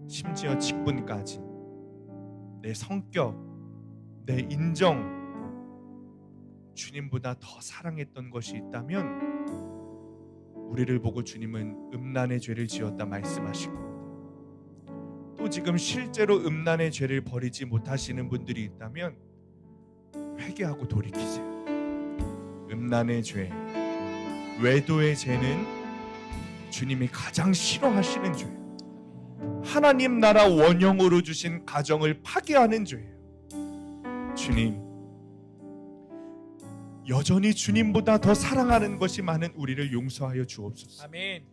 심지어 직분까지, 내 성격, 내 인정, 주님보다 더 사랑했던 것이 있다면 우리를 보고 주님은 음란의 죄를 지었다 말씀하신 겁니다. 또 지금 실제로 음란의 죄를 버리지 못하시는 분들이 있다면 회개하고 돌이키세요. 음란의 죄, 외도의 죄는 주님이 가장 싫어하시는 죄예요. 하나님 나라 원형으로 주신 가정을 파괴하는 죄예요. 주님, 여전히 주님보다 더 사랑하는 것이 많은 우리를 용서하여 주옵소서. 아멘.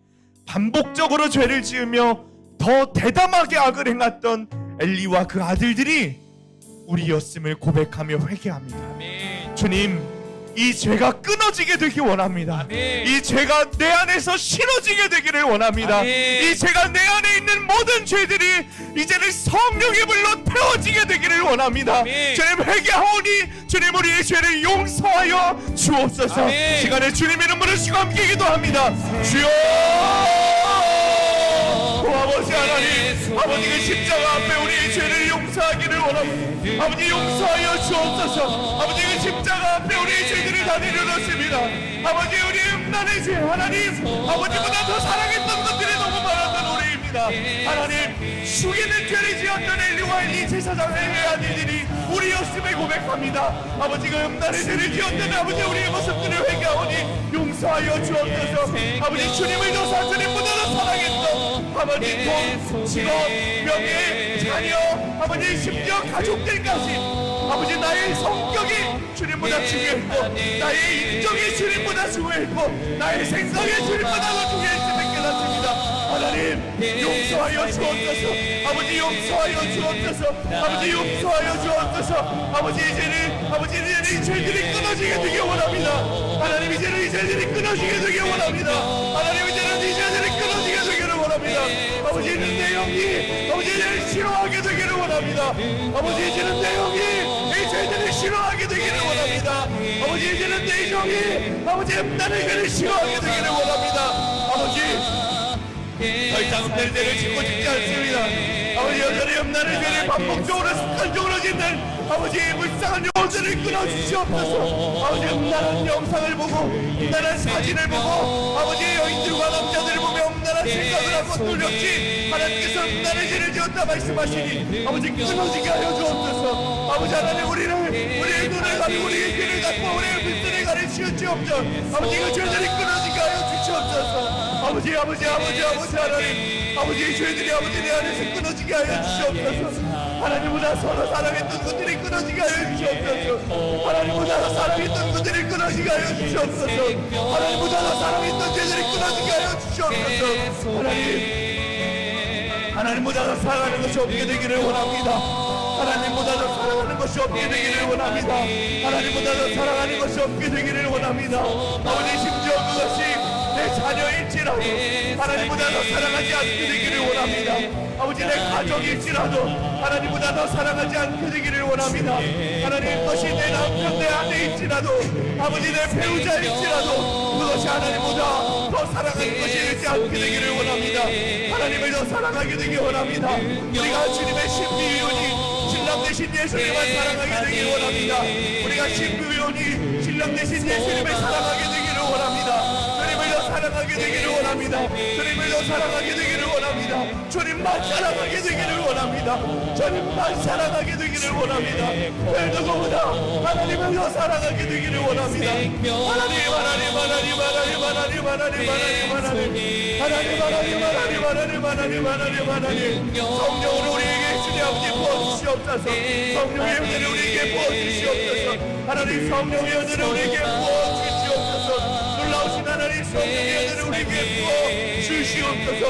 반복적으로 죄를 지으며 더 대담하게 악을 행했던 엘리와 그 아들들이 우리였음을 고백하며 회개합니다. 아멘. 주님, 이 죄가 끊어지게 되기 원합니다. 아멘. 이 죄가 내 안에서 싫어지게 되기를 원합니다. 아멘. 이 죄가 내 안에 있는 모든 죄들이 이제는 성령의 불로 태워지게 되기를 원합니다. 아멘. 주님, 회개하오니 주님 우리의 죄를 용서하여 주옵소서. 아멘. 시간에 주님 이름으로 주와 함께 기도합니다. 주여, 아버지 하나님, 아버지 그 십자가 앞에 우리의 죄를 용서하기를 원합니다. 아버지 용서하여 주옵소서. 아버지 그 십자가 앞에 우리의 죄들을 다 내려놓습니다. 아버지 우리의 음란의 죄, 하나님 아버지보다 더 사랑했던 것들이 너무 많았던 우리입니다. 하나님, 죽이는 죄를 지었던 엘리와 엘리 제사장 엘리의 아들들이 우리였음을 고백합니다. 아버지 그 음란의 죄를 지었던 아버지 우리의 모습들을 회개하오니 용서하여 주옵소서. 아버지 주님을 더 주님보다 더 사랑했던 아버지 돈, 직업, 명예, 자녀, 아버지 심지어 가족들까지 아버지 나의 성격이 주님보다 중요했고 나의 인정이 주님보다 중요했고 나의 생각이 주님보다 더 중요했음을 깨닫습니다. 하나님 용서하여 주옵소서. 아버지 용서하여 주옵소서. 아버지 용서하여 주옵소서. 아버지 이제는 이 죄들이 끊어지게 되기 원합니다. 하나님 이제는 이 죄들이 끊어지게 되기 원합니다. 하나님 이제는 이 죄들이 끊어지게 되기를 원합니다. 아버지 이제는 내 영이 아버지 이제는 싫어하게 되기를 원합니다. 아버지 이제는 내 영이 이 죄들을 싫어하게 되기를 원합니다. 아버지 이제는 내 영이 아버지 음란의 죄를 싫어하게 되기를 원합니다. 아버지 더 이상 음란의 죄를 짓고 싶지 않습니다. 아버지 여전히 음란의 죄를 반복적으로 습관적으로 짓는 아버지 불쌍한 영혼들을 끊어주시옵소서. 아버지 음란한 영상을 보고 음란한 사진을 보고 아버지 여인들과 남자들을 보며 음란한 지었다 생각을 하고 놀렸지 하나님께서 나를 죄를 지었다 말씀하시니 아버지 끊어지게 하여 주옵소서. 아버지 하나님 우리의 눈을 가리고 우리의 귀를 닫고 우리의 불순을 가르치옵소서. 아버지 그 죄들이 끊어지게 하여 주시옵소서. 아버지 하나님 아버지의 죄들이 아버지 내 안에서 끊어지게 하여 주시옵소서. 하나님보다 서로 사랑했던 것들이 끊어지게 하여 주시옵소서. 하나님보다 사랑했던 것들이 끊어지게 하여 주시옵소서. 하나님보다 사랑했던 죄들이 끊어지게 하여 주시옵소서. 하나님보다 사랑하는 것이 없게 되기를 원합니다. 하나님보다 더 사랑하는 것이 없게 되기를 원합니다. 하나님보다 더 사랑하는 것이 없게 되기를 원합니다. 아버지 심지어 그것이 내 자녀일지라도 하나님보다 더 사랑하지 않게 되기를 원합니다. 아버지 내 가족일지라도 하나님보다 더 사랑하지 않게 되기를 원합니다. 하나님 그것이 내 남편 내 아내일지라도 아버지 내 배우자일지라도 그것이 하나님보다 더 사랑하는 것이 되지 않게 되기를 원합니다. 하나님을 더 사랑하게 되기 원합니다. 우리가 주님의 신비위원이 신랑 되신 예수님을 사랑하게 되기를 원합니다. 우리가 신비위원이 신랑 되신 예수님을 사랑하게 되기를 원합니다. 주님을 더 사랑하게 되기를 원합니다. 주님을 더 사랑하게 되기를 원합니다. 주님만 사랑하게 되기를 원합니다. 주님만 사랑하게 되기를 원합니다. 그 누구보다 하나님을 더 사랑하게 되기를 원합니다. 하나님 성령으로 우리에게 주님 아버지 부어주시옵소서. 성령의 은혜를 우리에게 부어주시옵소서. 하나님 성령의 은혜를 우리에게 부어주시옵소서. 놀라우신 하나님 성령의 은혜를 우리에게 부어주시옵소서.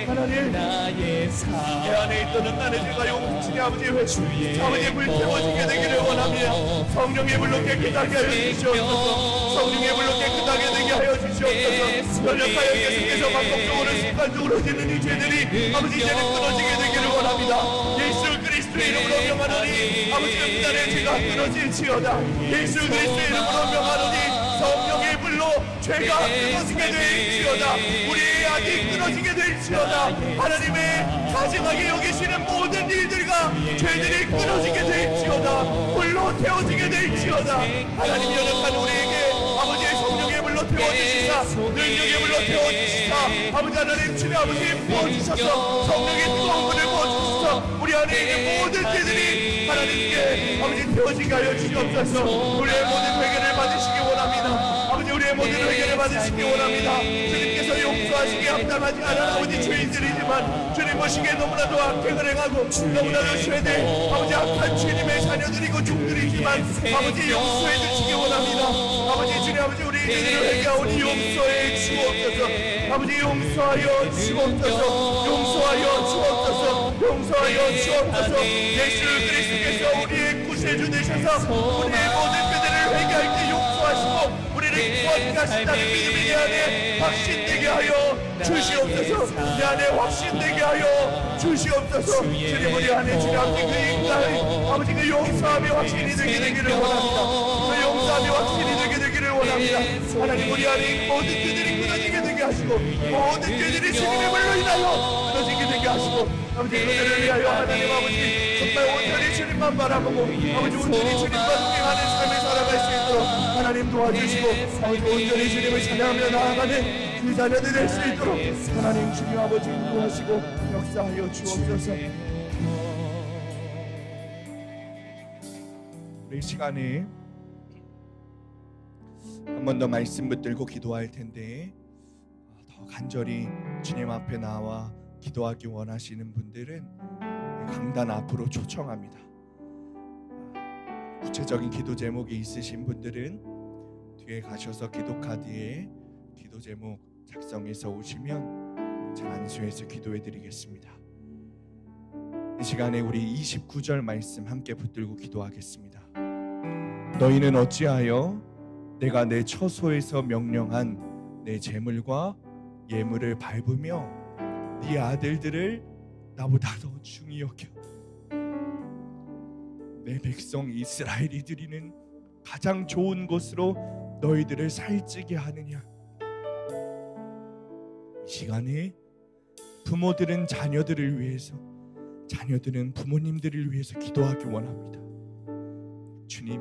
하나님 내 안에 있던 나의 죄가 용서치 아버지의 회주 아버지의 불 태워지게 되기를 원합니다. 성령의 불로 깨끗하게 하여 주시옵소서. 성령의 불로 깨끗하게 되게 하여 주시옵소서. 연약하여 계속해서 반복적으로 습관적으로 짓는 이 죄들이 아버지 이제는 끊어지게 되기를 원합니다. 예수 그리스도의 이름으로 명하노니 아버지의 분단의 죄가 끊어질지어다. 예수 그리스도의 이름으로 명하노니 성령의 불로 죄가 끊어지게 될지어다. 우리의 악이 끊어지게 될지어다. 하나님의 가증하게 여기시는 모든 일들과 죄들이 끊어지게 될지어다. 불로 태워지게 될지어다. 하나님 연약한 우리에게 아버지의 성령의 불로 태워주시사 능력의 불로 태워주시사 아버지 하나님 주님 아버지 부어주셔서 성령의 뜨거운 불을 부어주셔서 우리 안에 있는 모든 죄들이 하나님께 아버지 태워지게 하여 주시옵소서. 우리의 모든 회개를 받으시기 원합니다. 아버지 우리의 모든 회개를 받으시기 원합니다. 주님께서 용서하시기에 합당하지 않은 아버지 죄인들이지만 주님 보시기에 너무나도 악행을 행하고 너무나도 죄대 아버지 악한 주님의 자녀들이고 종들이지만 아버지 용서해 주시기 원합니다. 아버지 주님 아버지 우리 죄를 회개하오니 용서해 주옵소서. 아버지 용서하여 주옵소서. 용서하여 주옵소서. 용서하여 주옵소서. 예수 그리스도께서 우리의 구세주 되셔서 우리의 모든 죄들을 회개할 때 용서하시고 우리를 구원하신다는 믿음이 내 안에 확신되게 하여 주시옵소서. 내 안에 확신되게 하여 주시옵소서. 주님 우리 안에 주님 아버지 그 인간 아버지 그 용서함의 확신이 되게 되기를 원합니다. 그 용서함의 확신이 되게 되기를 원합니다. 하나님 우리 안에 모든 죄들이 끊어지게 되게 하시고 모든 죄들이 주님의 불로 인하여 끊어지게 되게 하시고 아버지 그들을 위하여 하나님 아버지 정말 온전히 주님만 바라보고 아버지 온전히 주님과 동행하는 삶을 살아갈 수 있도록 하나님 도와주시고 아버지 온전히 주님을 찬양하며 나아가는 그 자녀들 될 수 있도록 하나님 주님 아버지 인도하시고 역사하여 주옵소서. 우리 시간에 한 번 더 말씀 붙들고 기도할 텐데 더 간절히 주님 앞에 나와 기도하기 원하시는 분들은 강단 앞으로 초청합니다. 구체적인 기도 제목이 있으신 분들은 뒤에 가셔서 기도 카드에 기도 제목 작성해서 오시면 제가 안수해서 기도해 드리겠습니다. 이 시간에 우리 29절 말씀 함께 붙들고 기도하겠습니다. 너희는 어찌하여 내가 내 처소에서 명령한 내 재물과 예물을 밟으며 네 아들들을 나보다 더 중히 여겨 내 백성 이스라엘이 드리는 가장 좋은 것으로 너희들을 살찌게 하느냐. 이 시간에 부모들은 자녀들을 위해서 자녀들은 부모님들을 위해서 기도하기 원합니다. 주님,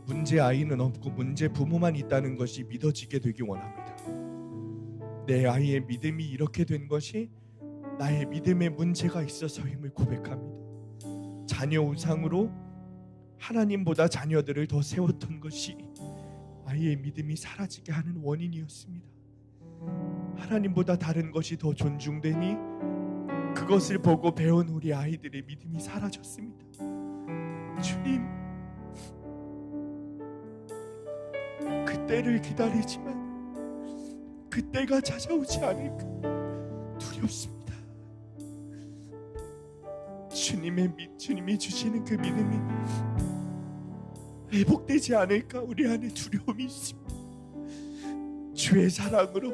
문제 아이는 없고 문제 부모만 있다는 것이 믿어지게 되기 원합니다. 내 아이의 믿음이 이렇게 된 것이 나의 믿음에 문제가 있어서임을 고백합니다. 자녀 우상으로 하나님보다 자녀들을 더 세웠던 것이 아이의 믿음이 사라지게 하는 원인이었습니다. 하나님보다 다른 것이 더 존중되니 그것을 보고 배운 우리 아이들의 믿음이 사라졌습니다. 주님, 그때를 기다리지만 그때가 찾아오지 않을까 두렵습니다. 주님이 주시는 그 믿음이 회복되지 않을까 우리 안에 두려움이 있습니다. 주의 사랑으로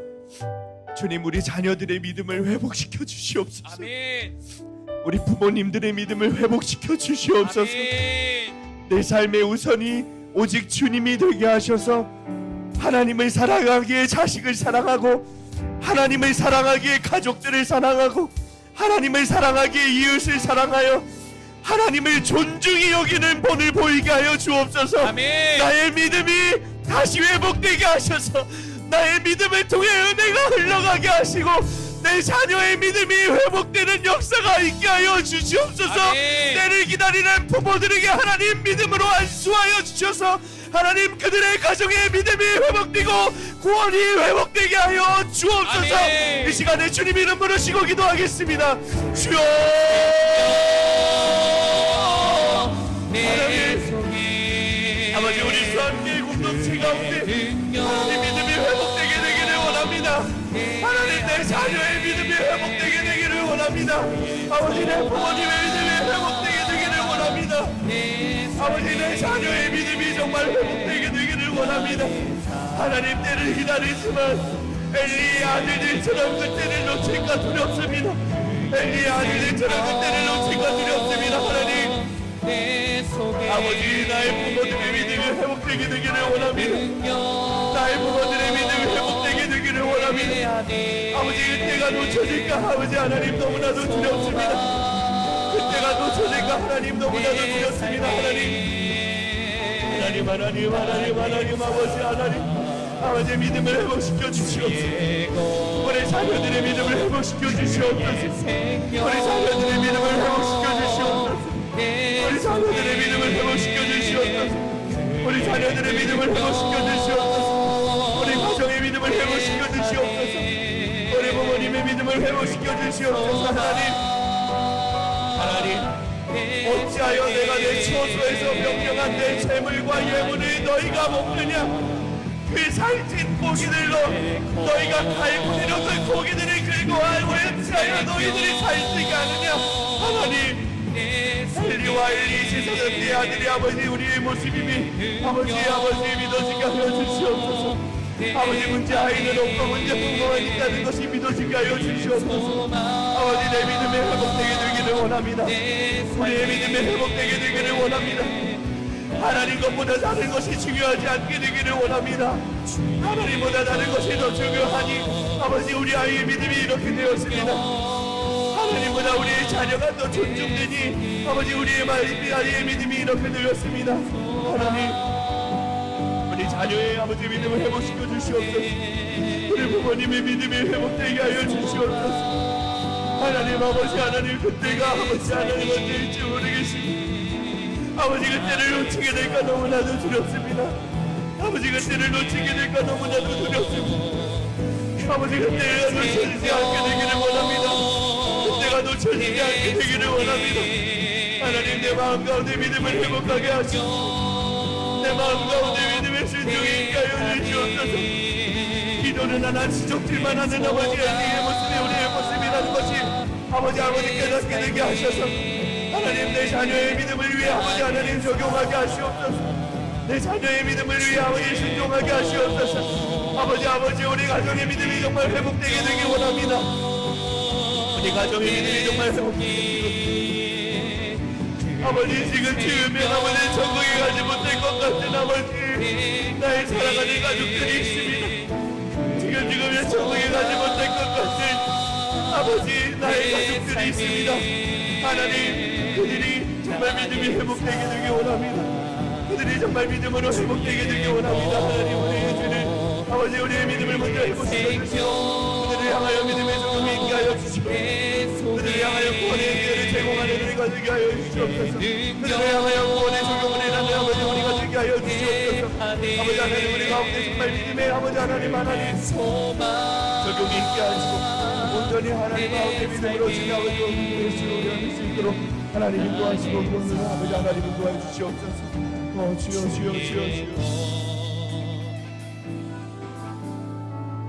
주님, 우리 자녀들의 믿음을 회복시켜 주시옵소서. 아멘. 우리 부모님들의 믿음을 회복시켜 주시옵소서. 아멘. 내 삶의 우선이 오직 주님이 되게 하셔서 하나님을 사랑하기에 자식을 사랑하고, 하나님을 사랑하기에 가족들을 사랑하고, 하나님을 사랑하기에 이웃을 사랑하여 하나님을 존중히 여기는 본을 보이게 하여 주옵소서. 아멘. 나의 믿음이 다시 회복되게 하셔서 나의 믿음을 통해 은혜가 흘러가게 하시고 내 자녀의 믿음이 회복되는 역사가 있게 하여 주시옵소서. 아멘. 때를 기다리는 부모들에게 하나님 믿음으로 안수하여 주셔서 하나님 그들의 가정의 믿음이 회복되고 구원이 회복되게 하여 주옵소서. 아멘. 이 시간에 주님 이름 부르시고 기도하겠습니다. 주여, 내 속에 아버지, 우리 수학교회 공동체 가운데 하나님 믿음이 회복되게 되기를 원합니다. 하나님, 내 자녀의 믿음이 회복되게 되기를 원합니다. 아버지, 내 부모님의 믿음이 회복되게 되기를 원합니다. 아버지, 내 자녀의 믿음이 정말 회복되게 되기를 원합니다. 하나님, 때를 기다리지만 엘리의 아들들처럼 그때를 놓칠까 두렵습니다. 엘리의 아들들처럼 그때를 놓칠까 두렵습니다. 하나님, 아버지, 나의 부모들의 믿음이 회복되게 되기를 원합니다. 나의 부모들의 믿음이 회복되게 되기를 원합니다. 아버지, 그때가 놓쳐질까 아버지 하나님 너무나도 두렵습니다. 그때가 놓쳐질까 하나님 너무나도 두렵습니다. 하나님, 아버지 믿음을 회복시켜 주시옵소서. 우리 자녀들의 믿음을 회복시켜 주시옵소서. 우리 자녀들의 믿음을 회복시켜 주시옵소서. 우리 자녀들의 믿음을 회복시켜 주시옵소서. 우리 자녀들의 믿음을 회복시켜 주시옵소서. 우리 가정의 믿음을 회복시켜 주시옵소서. 우리 부모님의 믿음을 회복시켜 주시옵소서. 하나님, 어찌하여 내가 내 처소에서 명령한 내 재물과 예물을 너희가 먹느냐? 그 살찐 고기들로 너희가 갈고리로 그 고기들을 긁고 알고 어찌하여 너희들이 살찌게 하느냐? 하나님, 엘리와 엘리 세상의 내 아들이 아버지 우리의 모습임이 아버지 믿어지게 하여 주시옵소서. 아버지, 문제 아이는 없고 문제 부모가 있다는 것이 믿어지게 하여 주시옵소서. 아버지, 내 믿음이 회복되게 되기를 원합니다. 우리의 믿음이 회복되게 되기를 원합니다. 하나님 것보다 다른 것이 중요하지 않게 되기를 원합니다. 하나님보다 다른 것이 더 중요하니 아버지, 우리 아이의 믿음이 이렇게 되었습니다. 하나님보다 우리의 자녀가 더 존중되니 아버지, 우리의 아이의 믿음이 이렇게 되었습니다. 하나님, 우리 자녀의 아버지 믿음을 회복시켜 주시옵소서. 우리 부모님의 믿음이 회복되게 하여 주시옵소서. 하나님, 아버지 하나님, 그때가 아버지 하나님 언제일지 모르겠습니다. 아버지, 그때를 놓치게 될까 너무나도 두렵습니다. 아버지, 그때를 놓치게 될까 너무나도 두렵습니다. 아버지, 그때가 놓쳐지지 않게 되기를 원합니다. 그때가 놓쳐지지 않게 되기를 원합니다. 하나님, 내 마음 가운데 믿음을 회복하게 하시고 내 마음 가운데 믿음의 순종이 있게 하여 주시옵소서. 기도는 하나 지적질만 하는 아버지 엘리의 모습이 우리의 모습이라는 것이 아버지 깨닫게 되게 하셔서 하나님, 내 자녀의 믿음을 위해 아버지 하나님 적용하게 하시옵소서. 내 자녀의 믿음을 위해 아버지 순종하게 하시옵소서. 아버지, 우리 가정의 믿음이 정말 회복되게 되기 원합니다. 우리 가정의 믿음이 정말 회복되게 아버지, 지금쯤이면 아버지 천국에 가지 못할 것 같은 아버지 나의 사랑하는 가족들이 있습니다. 지금이면 천국에 가지 못할 것 같은 아버지 나의 가족들이 있습니다. 하나님, 그들이 정말 믿음이 회복되게 되기 원합니다. 그들이 정말 믿음으로 회복되게 되기 원합니다. 하나님, 우리의 죄는 아버지 우리의 믿음을 먼저 회복시켜 주시오. 향하여 믿음의 소금이 있게 하여 주시옵소서. 그들을 향하여 구원의 기회를 제공하는 우리가 되게 하여 주시옵소서. 그들을 향하여 구원의 소금을 일하는 아버지 우리가 되게 하여 주시옵소서. 아버지 하나님 우리 가운데 정말 믿음의 아버지 하나님 적용이 있게 하시고 온전히 하나님 가운데 믿음으로 주님 아버지와 예수로 우리가 수 있도록 하나님 인도하시고 그러므로 아버지 하나님 인도하여 주시옵소서. 주여 주여 주여 주여